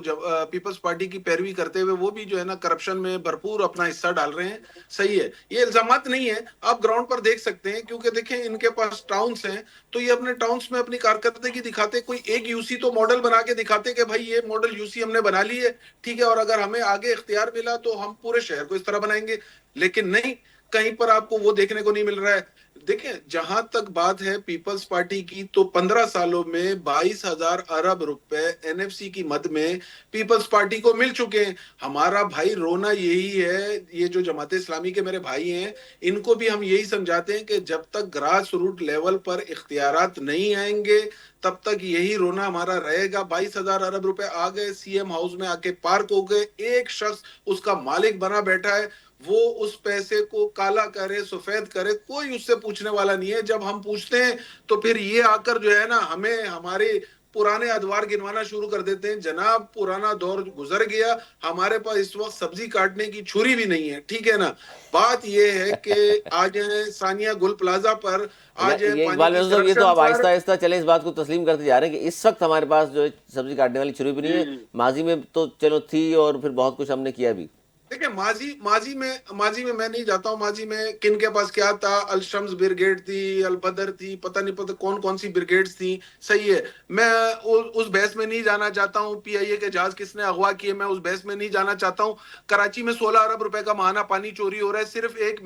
پیپلز پارٹی کی پیروی کرتے ہوئے وہ بھی جو ہے نا کرپشن میں بھرپور اپنا حصہ ڈال رہے ہیں، صحیح ہے، یہ الزامات نہیں ہے، آپ گراؤنڈ پر دیکھ سکتے ہیں، کیونکہ دیکھیں ان کے پاس ٹاؤنز ہیں تو یہ اپنے ٹاؤنز میں اپنی کارکردگی دکھاتے، کوئی ایک یو سی تو ماڈل بنا کے دکھاتے کہ بھائی یہ ماڈل یو سی ہم نے بنا لی ہے ٹھیک ہے، اور اگر ہمیں آگے اختیار ملا تو ہم پورے شہر کو اس طرح بنائیں گے، لیکن نہیں، کہیں پر آپ کو وہ دیکھنے کو نہیں مل رہا ہے۔ دیکھیں جہاں تک بات ہے پیپلز پارٹی کی، تو 15 سالوں میں 22,000 ارب روپے این ایف سی کی مد میں پیپلز پارٹی کو مل چکے ہیں۔ ہمارا بھائی رونا یہی ہے، یہ جو جماعت اسلامی کے میرے بھائی ہیں ان کو بھی ہم یہی سمجھاتے ہیں کہ جب تک گراس روٹ لیول پر اختیارات نہیں آئیں گے تب تک یہی رونا ہمارا رہے گا۔ 22,000 ارب روپے آ گئے، سی ایم ہاؤس میں آ کے پارک ہو گئے، ایک شخص اس کا مالک بنا بیٹھا ہے، وہ اس پیسے کو کالا کرے سفید کرے، کوئی اس سے پوچھنے والا نہیں ہے۔ جب ہم پوچھتے ہیں تو پھر یہ آ کر جو ہے نا ہمیں ہمارے پرانے ادوار گنوانا شروع کر دیتے ہیں، جناب پرانا دور گزر گیا، ہمارے پاس اس وقت سبزی کاٹنے کی چھری بھی نہیں ہے، ٹھیک ہے نا۔ بات یہ ہے کہ آج ثانیہ گل پلازا پر، آج یہ پانی اقبال کی محمود صاحب، یہ تو کرپشن آپ پر، آہستہ آہستہ چلیں اس بات کو تسلیم کرتے جا رہے ہیں کہ اس وقت ہمارے پاس جو سبزی کاٹنے والی چھری بھی نہیں جی ہے، جی ماضی میں تو چلو تھی اور پھر بہت کچھ ہم نے کیا بھی. دیکھیں ماضی میں میں نہیں جاتا ہوں، ماضی میں کن کے پاس کیا تھا، الشمس بریگیڈ تھی، البدر تھی، پتہ نہیں پتہ کون کون سی بریگیڈز تھیں، صحیح ہے، میں اس بحث میں نہیں جانا چاہتا ہوں، پی آئی اے کے جہاز کس نے اغوا کیے میں اس بحث میں نہیں جانا چاہتا ہوں۔ کراچی میں 16 ارب روپے کا ماہانہ پانی چوری ہو رہا ہے، صرف ایک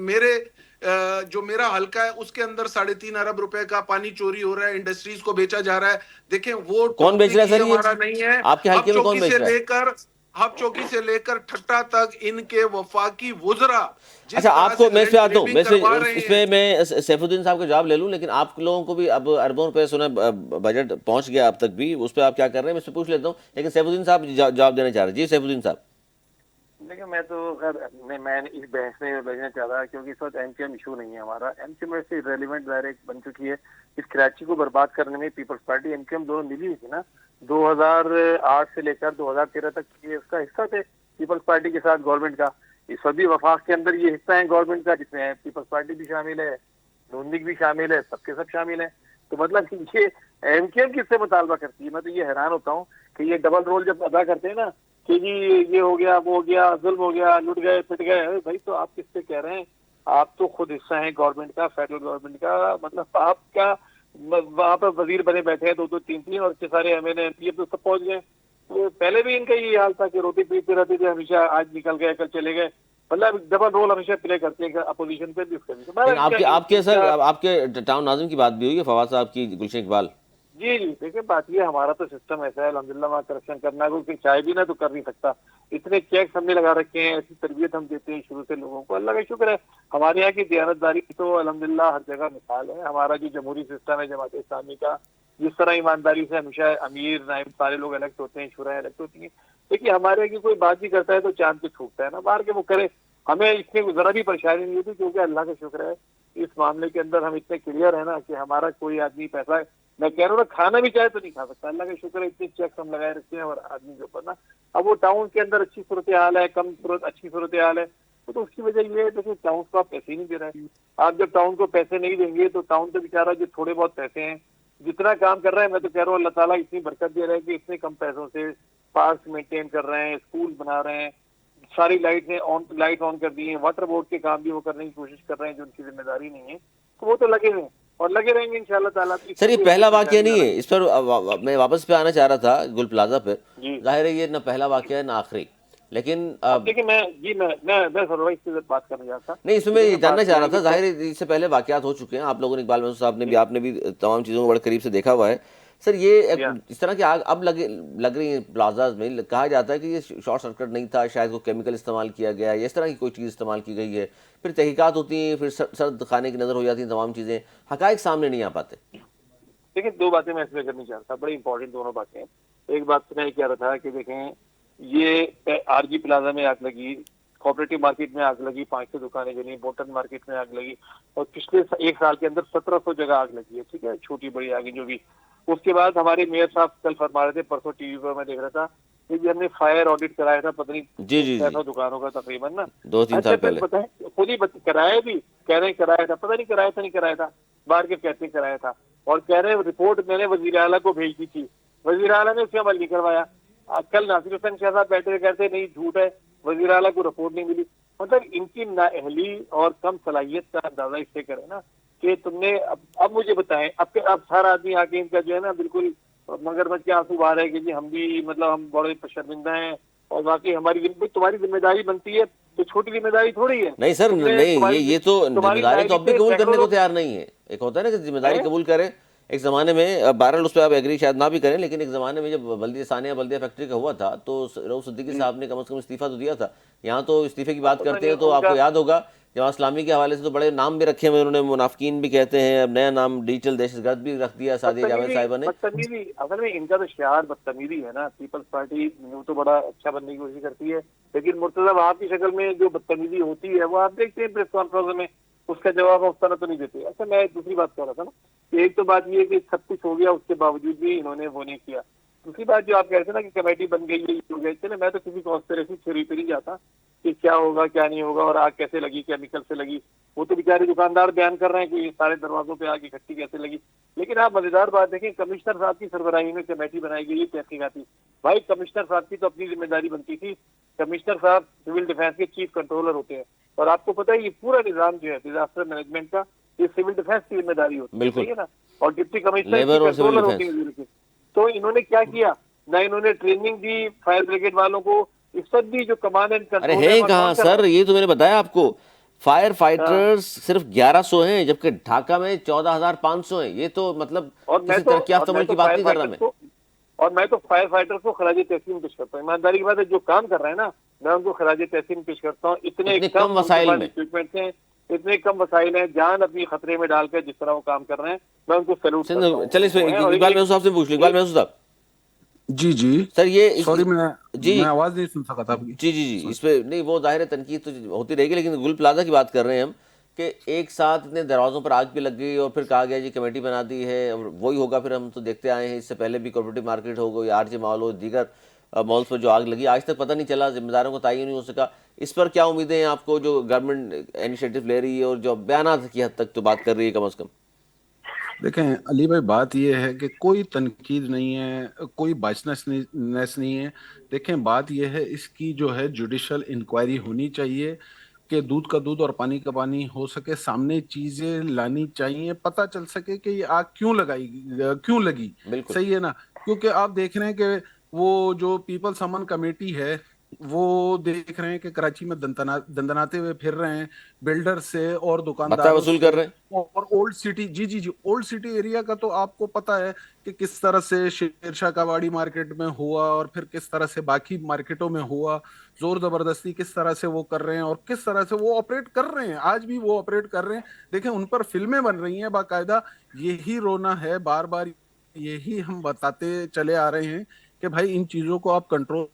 جو میرا حلقہ ہے اس کے اندر 3.5 ارب روپے کا پانی چوری ہو رہا ہے، انڈسٹریز کو بیچا جا رہا ہے۔ دیکھیں وہ کون بیچ رہا ہے ٹاپک ہی سر یہ؟ ہمارا نہیں ہے۔ آپ کے حلقے میں کون بیچ رہا ہے؟ چوکی سے لے کر ٹھٹا تک ان کے وفاقی وزراء اچھا جس طرح آپ کو سے میں اس پہ لینڈ آتا ہوں، گریبنگ کروا رہے اس ہیں۔ پہ میں سیف الدین صاحب کا جواب لے لوں، لیکن آپ لوگوں کو بھی اب اربوں روپے سنا بجٹ پہنچ گیا اب تک بھی، اس پہ آپ کیا کر رہے ہیں میں اس پہ پوچھ لیتا ہوں، لیکن سیف الدین صاحب جواب دینا چاہ رہے ہیں. جی سیف الدین صاحب. دیکھیں میں تو خیر میں اس بحث میں بھیجنا چاہ رہا کیونکہ اس وقت ایم کیو ایم ایشو نہیں ہے ہمارا، ایم کیو ایم سے ریلیونٹ ظاہر بن چکی ہے، اس کراچی کو برباد کرنے میں Peoples Party M Q M دونوں ملی ہوئی تھی نا، 2008 سے لے کر 2013 تک یہ اس کا حصہ تھے پیپلز پارٹی کے ساتھ گورنمنٹ کا، اس وقت بھی وفاق کے اندر یہ حصہ ہے گورنمنٹ کا، جس میں پیپلز پارٹی بھی شامل ہے، نون لیگ بھی شامل ہے، سب کے سب شامل ہیں، تو مطلب کہ یہ ایم کیو ایم کس سے مطالبہ کرتی ہے؟ میں تو یہ حیران ہوتا ہوں کہ یہ ڈبل رول جب ادا کرتے ہیں نا کہ جی یہ ہو گیا وہ ہو گیا ظلم ہو گیا لٹ گئے پٹ گئے، بھائی تو آپ کس سے کہہ رہے ہیں؟ آپ تو خود حصہ ہیں گورنمنٹ کا، فیڈرل گورنمنٹ کا، مطلب آپ کیا وہاں پہ وزیر بنے بیٹھے ہیں 2-2 3-3 اور اتنے سارے M N A M P As سب پہنچ گئے، تو پہلے بھی ان کا یہ حال تھا کہ روٹی پیٹتے رہتے تھے ہمیشہ، آج نکل گئے کل چلے گئے، مطلب ڈبل رول ہمیشہ پلے کرتے ہیں اپوزیشن پہ بھی اس کا بھی، لیکن آپ کے ان سر کا آپ کے ٹاؤن ناظم کی بات بھی ہوئی ہے، فواد صاحب کی، گلشن اقبال. جی دیکھیں بات یہ ہمارا تو سسٹم ایسا ہے الحمدللہ، وہاں کرپشن کرنا کوئی چاہے بھی نہ تو کر نہیں سکتا، اتنے چیکس ہم نے لگا رکھے ہیں، ایسی تربیت ہم دیتے ہیں شروع سے لوگوں کو، اللہ کا شکر ہے ہمارے یہاں کی دیانتداری تو الحمدللہ ہر جگہ مثال ہے، ہمارا جو جمہوری سسٹم ہے جماعت اسلامی کا، جس طرح ایمانداری سے ہمیشہ امیر نائب سارے لوگ الیکٹ ہوتے ہیں، شورائیں الیکٹ ہوتی ہیں، دیکھیے ہمارے یہاں کی کوئی بات بھی کرتا ہے تو چاند پہ چھوٹتا ہے نا، باہر کے وہ کرے، ہمیں اس میں ذرا بھی پریشانی نہیں ہوتی کیونکہ اللہ کا شکر ہے اس معاملے کے اندر ہم اتنے کلیئر ہیں نا کہ ہمارا کوئی آدمی پیسہ میں کہہ رہا ہوں نا کھانا بھی چاہے تو نہیں کھا سکتا، اللہ کا شکر ہے اتنے چیکس ہم لگائے رکھتے ہیں اور آدمی کے اوپر نا، اب وہ ٹاؤن کے اندر اچھی صورتحال ہے، اچھی صورتحال ہے تو اس کی وجہ یہ ہے کہ ٹاؤن کو آپ پیسے نہیں دے رہے ہیں، آپ جب ٹاؤن کو پیسے نہیں دیں گے تو ٹاؤن تو بیچارہ جو تھوڑے بہت پیسے ہیں جتنا کام کر رہا ہے، میں تو کہہ رہا ہوں اللہ تعالیٰ اتنی برکت دے رہا ہے کہ اتنے کم پیسوں سے پارکس مینٹین کر رہے ہیں، اسکول بنا رہے ہیں، ساری لائٹ آن کر دی ہیں، واٹر بورڈ کے کام بھی وہ کرنے کی کوشش کر رہے ہیں جو ان کی ذمہ داری نہیں ہے، تو وہ تو لگے ہوئے ہیں اور لگے رہیں گے انشاءاللہ تعالیٰ. سر یہ پہلا واقعہ نہیں ہے, اس پر میں واپس پہ آنا چاہ رہا تھا گل پلازا پہ. جی ظاہر ہے یہ نہ پہلا واقعہ ہے نہ آخری, لیکن اب دیکھیں میں سر اس سے بات کرنے جا تھا. نہیں, اس میں یہ جاننا چاہ رہا تھا, ظاہر ہے اس سے پہلے واقعات ہو چکے ہیں, آپ لوگوں نے اقبال محسود صاحب نے بھی, آپ نے بھی تمام چیزوں کو بڑے قریب سے دیکھا ہوا ہے. سر یہ اس طرح کی آگ اب لگ رہی ہیں پلازاز میں, کہا جاتا ہے کہ یہ شارٹ سرکٹ نہیں تھا, شاید کوئی کیمیکل استعمال کیا گیا ہے, اس طرح کی کوئی چیز استعمال کی گئی ہے, پھر تحقیقات ہوتی ہیں, پھر سرد خانے کی نظر ہو جاتی ہیں, تمام چیزیں, حقائق سامنے نہیں آ پاتے. دیکھیں دو باتیں میں اس میں کرنی چاہتا تھا, بڑی امپورٹنٹ دونوں باتیں. ایک بات میں یہ کہہ رہا تھا کہ دیکھیں یہ آر جی پلازا میں آگ لگی, کوآپریٹو مارکیٹ میں آگ لگی, 500 دکانیں جلی, بوٹن مارکیٹ میں آگ لگی, اور پچھلے ایک سال کے اندر 1700 جگہ آگ لگی ہے. ٹھیک ہے, چھوٹی بڑی آگیں جو بھی. اس کے بعد ہمارے میئر صاحب کل فرما رہے تھے, پرسوں ٹی وی پر میں دیکھ رہا تھا کہ ہم نے فائر آڈٹ کرایا تھا, پتہ نہیں جی 600 دکانوں کا تقریباً نا. 2-3 سال پہلے بتائیں, خود ہی کرایا بھی, کہہ رہے ہیں کرایا تھا, پتہ نہیں کرایا تھا, باہر کے کہتے کرایا تھا, اور کہہ رہے ہیں رپورٹ میں نے وزیر اعلیٰ کو بھیج دی تھی, وزیر اعلیٰ نے اس کا عمل نہیں کروایا. کل ناصر حسین شاہ صاحب بیٹھے کہتے نہیں جھوٹ ہے, وزیر اعلیٰ کو رپورٹ نہیں ملی. مطلب ان کی نااہلی اور کم صلاحیت کا اندازہ اس سے کرے نا کہ تم نے اب مجھے بتائیں, اب ہر آدمی آ کے ان کا جو ہے نا بالکل مگرمچھ کے آنسو بہا رہے ہیں کہ جی ہم بھی مطلب ہم بڑے شرمندہ ہیں, اور باقی ہماری تمہاری ذمہ داری بنتی ہے, تو چھوٹی ذمہ داری تھوڑی ہے. نہیں سر, نہیں یہ تو ذمہ داری تو اب بھی قبول کرنے کو تیار نہیں ہے. ایک ہوتا ہے نا کہ ذمہ داری قبول کرے, ایک زمانے میں, بہرحال اس پہ آپ ایگری شاید نہ بھی کریں, لیکن ایک زمانے میں جب بلدیہ ثانیہ بلدیہ فیکٹری کا ہوا تھا تو رؤف صدیقی صاحب نے کم از کم استعفیٰ تو دیا تھا. یہاں تو استعفے کی بات کرتے ہیں تو آپ کو یاد ہوگا جماعت اسلامی کے حوالے سے تو بڑے نام بھی رکھے ہوئے انہوں نے, منافقین بھی کہتے ہیں, اب نیا نام ڈیجیٹل دہشت گرد بھی رکھ دیا سعدیہ جاوید صاحبہ نے. بدتمیزی اصل میں ان کا تو شعار بدتمیزی ہے نا. پیپلز پارٹی وہ تو بڑا اچھا بننے کی کوشش کرتی ہے, لیکن مرتضی آپ کی شکل میں جو بدتمیزی ہوتی ہے وہ آپ دیکھتے ہیں پریس کانفرنس میں, اس کا جواب اس طرح تو نہیں دیتے. اچھا میں دوسری بات کہہ رہا تھا نا کہ ایک تو بات یہ ہے کہ سب کچھ ہو گیا, اس کے باوجود بھی انہوں نے وہ نہیں کیا. دوسری بات جو آپ کہہ رہے تھے نا کہ کمیٹی بن گئی ہے, ہو گئے تھے, میں تو کسی کانسپریسی تھیوری پہ نہیں جاتا کہ کیا ہوگا کیا نہیں ہوگا اور آگ کیسے لگی, کیمیکل سے لگی. وہ تو بیچارے دکاندار بیان کر رہے ہیں کہ سارے دروازوں پہ آگ اکٹھی کیسے لگی. لیکن آپ مزیدار بات دیکھیں, کمشنر صاحب کی سربراہی میں کمیٹی بنائی گئی تحقیقاتی. بھائی کمشنر صاحب کی تو اپنی ذمہ داری بنتی تھی. کمشنر صاحب سول ڈیفینس کے چیف کنٹرولر ہوتے ہیں, اور آپ کو پتہ ہے یہ پورا نظام جو ہے ڈیزاسٹر مینجمنٹ کا, یہ سول ڈیفینس کی ذمہ داری ہوتی ہے نا, اور ڈپٹی کمشنر کنٹرولر ہوتے ہیں. تو انہوں نے کیا کیا, نہ انہوں نے ٹریننگ دی فائر بریگیڈ والوں کو, اس وقت بھی جو کمانڈ اینڈ کنٹرول ہے کہاں سر, یہ تو میں نے بتایا آپ کو, فائر فائٹرز صرف 1100 ہیں جبکہ ڈھاکہ میں 14,500 ہیں. یہ تو مطلب کسی ترقی یافتہ ملک کی بات نہیں کر رہا میں. اور میں تو فائر فائٹر کو خراج تحسین پیش کرتا ہوں. ایمانداری کی بات ہے, جو کام کر رہے ہیں نا میں ان کو خراج تحسین پیش کرتا ہوں. اتنے کم وسائل میں, اتنے کم وسائل ہیں, جان اپنی خطرے میں ڈال کر جس طرح وہ کام کر رہے ہیں, میں ان کو سیلوٹ کرتا ہوں. چلیے اس میں اقبال محسود صاحب سے پوچھ لیں. اقبال محسود صاحب. جی سر یہ سوری میں آواز نہیں سن سکا تھا. جی اس پہ نہیں, وہ ظاہر تنقید تو ہوتی رہے گی, لیکن گل پلازا کی بات کر رہے ہیں ہم کہ ایک ساتھ اتنے دروازوں پر آگ بھی لگ گئی اور پھر کہا گیا جی کمیٹی بنا دی ہے, اور وہی ہوگا. پھر ہم تو دیکھتے آئے ہیں, اس سے پہلے بھی کوآپریٹو مارکیٹ ہو گئی, آر جے مال ہو, دیگر مالز پر جو آگ لگی, آج تک پتہ نہیں چلا, ذمہ داروں کو تعین نہیں ہو سکا. اس پر کیا امیدیں ہیں آپ کو, جو گورنمنٹ انیشیٹو لے رہی ہے اور جو بیانات کی حد تک تو بات کر رہی ہے کم از کم؟ دیکھیں علی بھائی, بات یہ ہے کہ کوئی تنقید نہیں ہے, کوئی بائسنس نہیں ہے. دیکھیں بات یہ ہے, اس کی جو ہے جوڈیشل انکوائری ہونی چاہیے کہ دودھ کا دودھ اور پانی کا پانی ہو سکے, سامنے چیزیں لانی چاہیے, پتہ چل سکے کہ یہ آگ کیوں لگی. صحیح ہے نا, کیونکہ آپ دیکھ رہے ہیں کہ وہ جو پیپلز امن کمیٹی ہے وہ دیکھ رہے ہیں کہ کراچی میں دندناتے ہوئے پھر رہے ہیں بلڈر سے اور دکانداروں وصول سے, کر رہے ہیں. اور اولڈ سٹی جی اولڈ سٹی ایریا کا تو آپ کو پتا ہے کہ کس طرح سے شیرشاہ کاواڑی مارکیٹ میں ہوا, اور پھر کس طرح سے باقی مارکیٹوں میں ہوا, زور زبردستی کس طرح سے وہ کر رہے ہیں اور کس طرح سے وہ آپریٹ کر رہے ہیں, آج بھی وہ آپریٹ کر رہے ہیں. دیکھیں ان پر فلمیں بن رہی ہیں باقاعدہ. یہی رونا ہے, بار بار یہی ہم بتاتے چلے آ رہے ہیں کہ بھائی ان چیزوں کو آپ کنٹرول.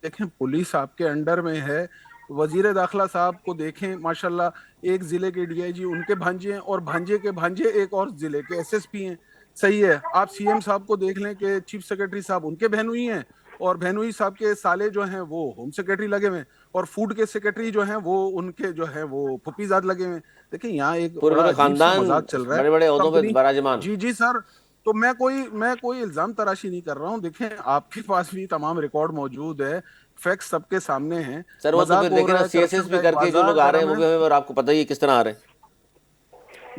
دیکھیں پولیس آپ کے انڈر میں ہے, وزیر داخلہ صاحب کو دیکھیں ماشاءاللہ, ایک ضلع کے ڈی آئی جی ان کے بھانجے ہیں, اور بھانجے کے بھانجے ایک اور ضلع کے ایس ایس پی ہیں. صحیح ہے, آپ سی ایم صاحب کو دیکھ لیں کہ چیف سیکرٹری صاحب ان کے بہنوئی ہیں, اور بہنوئی صاحب کے سالے جو ہیں وہ ہوم سیکرٹری لگے ہوئے ہیں, اور فوڈ کے سیکرٹری جو ہیں وہ ان کے جو ہیں وہ پھپھی زاد لگے ہوئے ہیں. دیکھیں یہاں ایک بڑا عجیب سا مذاق چل رہا ہے. بڑے بڑے عہدوں پہ براجمان. جی سر, تو میں کوئی الزام تراشی نہیں کر رہا ہوں. دیکھیں آپ کے پاس بھی تمام ریکارڈ موجود ہے, فیکٹس سب کے سامنے ہیں. سر وہ تو پھر دیکھیں نا, سی ایس ایس بھی کر کے جو لوگ آ رہے ہیں وہ بھی ہمیں, اور آپ کو پتہ ہی ہے کس طرح آ رہے ہیں.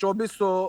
2400